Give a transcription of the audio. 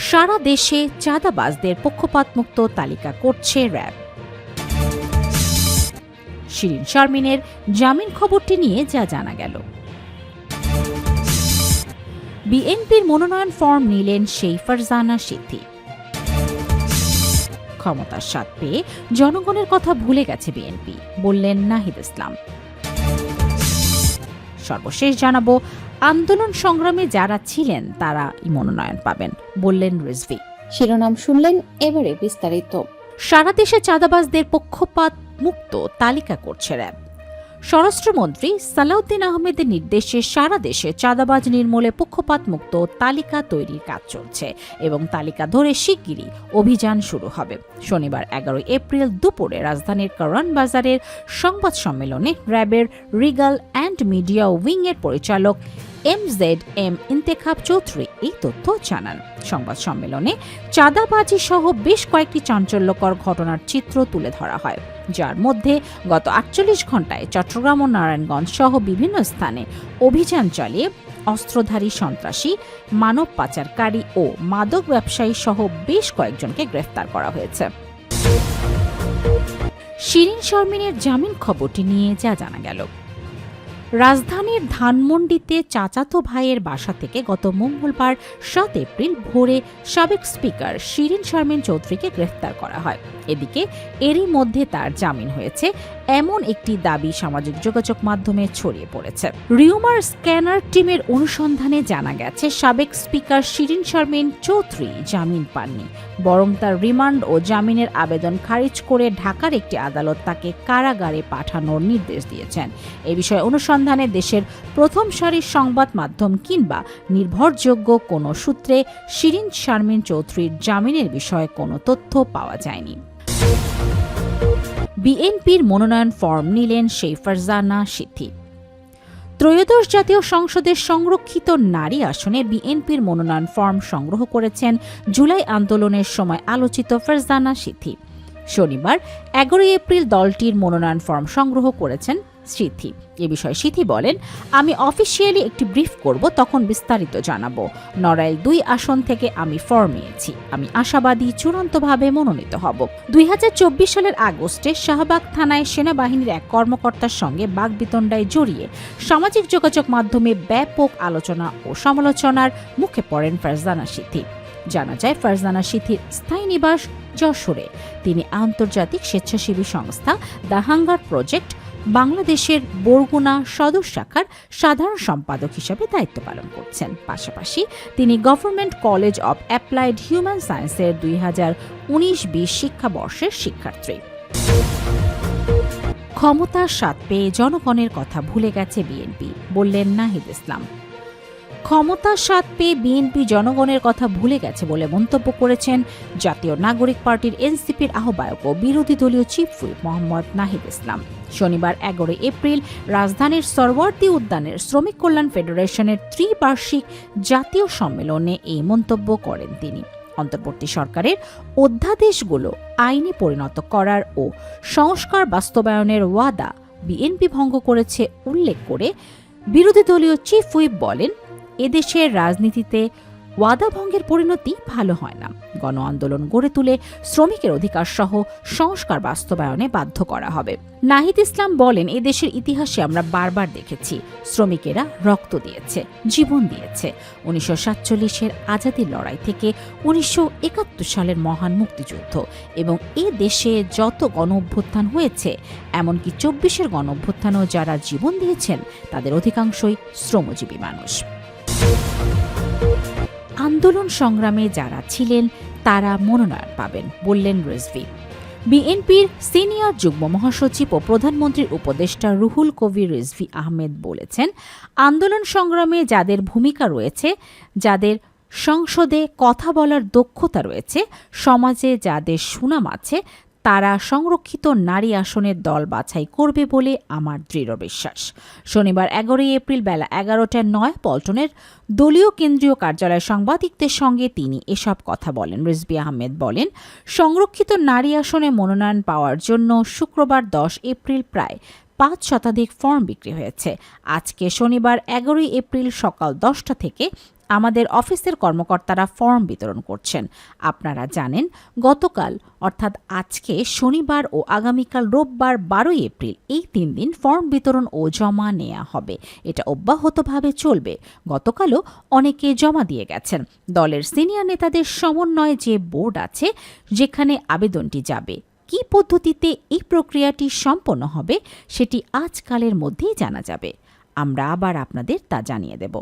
সারা দেশে চাঁদাবাজদের পক্ষপাতমুক্ত তালিকা করছে র্যাব। শিরিন শারমিনের জামিন খবরটি নিয়ে যা জানা গেল। বিএনপির মনোনয়ন ফর্ম নিলেন সেই ফারজানা সিথি। ক্ষমতার স্বাদ পেয়ে জনগণের কথা ভুলে গেছে বিএনপি, বললেন নাহিদ ইসলাম। সর্বশেষ জানাবো, আন্দোলন সংগ্রামে যারা ছিলেন তারা মনোনয়ন পাবেন, বললেন রিজভী। শিরোনাম শুনলেন, এবারে বিস্তারিত। সারা দেশে চাঁদাবাজদের পক্ষপাত মুক্ত তালিকা করছে র্যাব। স্বরাষ্ট্রমন্ত্রী সালাউদ্দিন আহমেদের নির্দেশে সারা দেশে চাঁদাবাজ নির্মূলে পক্ষপাত মুক্ত তালিকা তৈরির কাজ চলছে এবং তালিকা ধরে শিগগিরই অভিযান শুরু হবে। শনিবার 11 এপ্রিল দুপুরে রাজধানীর কারওয়ান বাজারের সংবাদ সম্মেলনে র্যাবের রিগাল অ্যান্ড মিডিয়া উইং এর পরিচালক MZM ইন্তেখাব চৌধুরী এই তথ্য জানান। সংবাদ সম্মেলনে চাঁদাবাজি সহ বেশ কয়েকটি চাঞ্চল্যকর ঘটনার চিত্র তুলে ধরা হয়, যার মধ্যে গত 48 ঘণ্টায় চট্টগ্রাম ও নারায়ণগঞ্জ সহ বিভিন্ন স্থানে অভিযান চালিয়ে অস্ত্রধারী সন্ত্রাসী, মানব পাচারকারী ও মাদক ব্যবসায়ী সহ বেশ কয়েকজনকে গ্রেফতার করা হয়েছে। শিরিন শারমিনের জামিন খবরটি নিয়ে যা জানা গেল। রাজধানীর ধানমন্ডিতে চাচাতো ভাইয়ের বাসা থেকে গত মঙ্গলবার 7 এপ্রিল ভোরে সাবেক স্পিকার শিরিন শারমিন চৌধুরীকে গ্রেফতার করা হয়। এদিকে এরই মধ্যে তার জামিন হয়েছে এমন একটি দাবি সামাজিক যোগাযোগ মাধ্যমে ছড়িয়ে পড়েছে। রিউমার স্ক্যানার টিমের অনুসন্ধানে জানা গেছে সাবেক স্পিকার শিরিন শারমিন চৌধুরী জামিন পাননি, বরং তার রিমান্ড ও জামিনের আবেদন খারিজ করে ঢাকার একটি আদালত তাকে কারাগারে পাঠানোর নির্দেশ দিয়েছেন। এ বিষয়ে অনুসন্ধানে দেশের প্রথম সারির সংবাদ মাধ্যম কিংবা নির্ভরযোগ্য কোনো সূত্রে শিরিন শারমিন চৌধুরীর জামিনের বিষয়ে কোনো তথ্য পাওয়া যায়নি। বিএনপির মনোনয়ন ফর্ম নিলেন সেই ফারজানা সিথি। ত্রয়োদশ জাতীয় সংসদের সংরক্ষিত নারী আসনে বিএনপির মনোনয়ন ফর্ম সংগ্রহ করেছেন জুলাই আন্দোলনের সময় আলোচিত ফারজানা সিথি। শনিবার 11 এপ্রিল দলটির মনোনয়ন ফর্ম সংগ্রহ করেছেন সিথি। এ বিষয়ে সিথি বলেন, আমি অফিসিয়ালি একটি ব্রিফ করব, তখন বিস্তারিত জানাবো। নড়াইল 2 আসন থেকে আমি ফর্ম নিয়েছি। আমি আশাবাদী চূড়ান্তভাবে মনোনীত হব। 2024 সালের আগস্টে শাহবাগ থানায় সেনাবাহিনীর এক কর্মকর্তার সঙ্গে বাগবিতণ্ডায় জড়িয়ে সামাজিক যোগাযোগ মাধ্যমে ব্যাপক আলোচনা ও সমালোচনার মুখে পড়েন ফারজানা সিথি। জানা যায়, ফারজানা সিথির স্থায়ী নিবাস যশোরে। তিনি আন্তর্জাতিক স্বেচ্ছাসেবী সংস্থা দ্য হাঙ্গার প্রজেক্ট বাংলাদেশের বরগুনা সদর শাখার সাধারণ সম্পাদক হিসেবে দায়িত্ব পালন করছেন। পাশাপাশি তিনি government college of applied human সায়েন্সের 2019-20 শিক্ষাবর্ষের শিক্ষার্থী। ক্ষমতার স্বাদ পেয়ে জনগণের কথা ভুলে গেছে বিএনপি, বললেন নাহিদ ইসলাম। ক্ষমতার স্বাদ পেয়ে বিএনপি জনগণের কথা ভুলে গেছে বলে মন্তব্য করেছেন জাতীয় নাগরিক পার্টির এনসিপির আহ্বায়ক ও বিরোধী দলীয় চিফ হুইপ মোহাম্মদ নাহিদ ইসলাম। শনিবার 11 এপ্রিল রাজধানীর সরওয়ার্দী উদ্যানের শ্রমিক কল্যাণ ফেডারেশনের ত্রিবার্ষিক জাতীয় সম্মেলনে এই মন্তব্য করেন তিনি। অন্তর্বর্তী সরকারের অধ্যাদেশগুলো আইনে পরিণত করার ও সংস্কার বাস্তবায়নের ওয়াদা বিএনপি ভঙ্গ করেছে উল্লেখ করে বিরোধী দলীয় চিফ হুইপ বলেন, এদেশের রাজনীতিতে ওয়াদা ভঙ্গের পরিণতি ভালো হয় না। গণ আন্দোলন গড়ে তুলে শ্রমিকের অধিকার সহ সংস্কার বাস্তবায়নে বাধ্য করা হবে। নাহিদ ইসলাম বলেন, এদেশের ইতিহাসে আমরা বারবার দেখেছি শ্রমিকেরা রক্ত দিয়েছে, জীবন দিয়েছে। 1947-এর আজাদীর লড়াই থেকে 1971 সালের মহান মুক্তিযুদ্ধ এবং এ দেশে যত গণ অভ্যুত্থান হয়েছে, এমনকি 24-এর গণ অভ্যুত্থানও যারা জীবন দিয়েছেন তাদের অধিকাংশই শ্রমজীবী মানুষ। আন্দোলন সংগ্রামে যারা ছিলেন তারা মনোনয়ন পাবেন, বললেন রিজভী। বিএনপির সিনিয়র যুগ্ম মহাসচিব ও প্রধানমন্ত্রীর উপদেষ্টা রুহুল কবির রিজভী আহমেদ বলেছেন, আন্দোলন সংগ্রামে যাদের ভূমিকা রয়েছে, যাদের সংসদে কথা বলার দক্ষতা রয়েছে, সমাজে যাদের সুনাম আছে, তারা সংরক্ষিত নারী আসনের দল বাছাই করবে বলে আমার দৃঢ় বিশ্বাস। শনিবার 11 এপ্রিল বেলা 11টায় নয়াপল্টনের দলীয় কেন্দ্রীয় কার্যালয়ে সাংবাদিকদের সঙ্গে তিনি এসব কথা বলেন। রিজভী আহমেদ বলেন, সংরক্ষিত নারী আসনে মনোনয়ন পাওয়ার জন্য শুক্রবার 10 এপ্রিল প্রায় 5 শতাধিক ফর্ম বিক্রি হয়েছে। আজকে শনিবার 11 এপ্রিল সকাল 10টা থেকে আমাদের অফিসের কর্মকর্তারা ফর্ম বিতরণ করছেন। আপনারা জানেন গতকাল অর্থাৎ আজকে শনিবার ও আগামীকাল রোববার 12 এপ্রিল এই 3 দিন ফর্ম বিতরণ ও জমা নেওয়া হবে। এটা অব্যাহতভাবে চলবে। গতকালও অনেকে জমা দিয়ে গেছেন। দলের সিনিয়র নেতাদের সমন্বয়ে যে বোর্ড আছে যেখানে আবেদনটি যাবে, কী পদ্ধতিতে এই প্রক্রিয়াটি সম্পন্ন হবে সেটি আজকালের মধ্যেই জানা যাবে। আমরা আবার আপনাদের তা জানিয়ে দেব।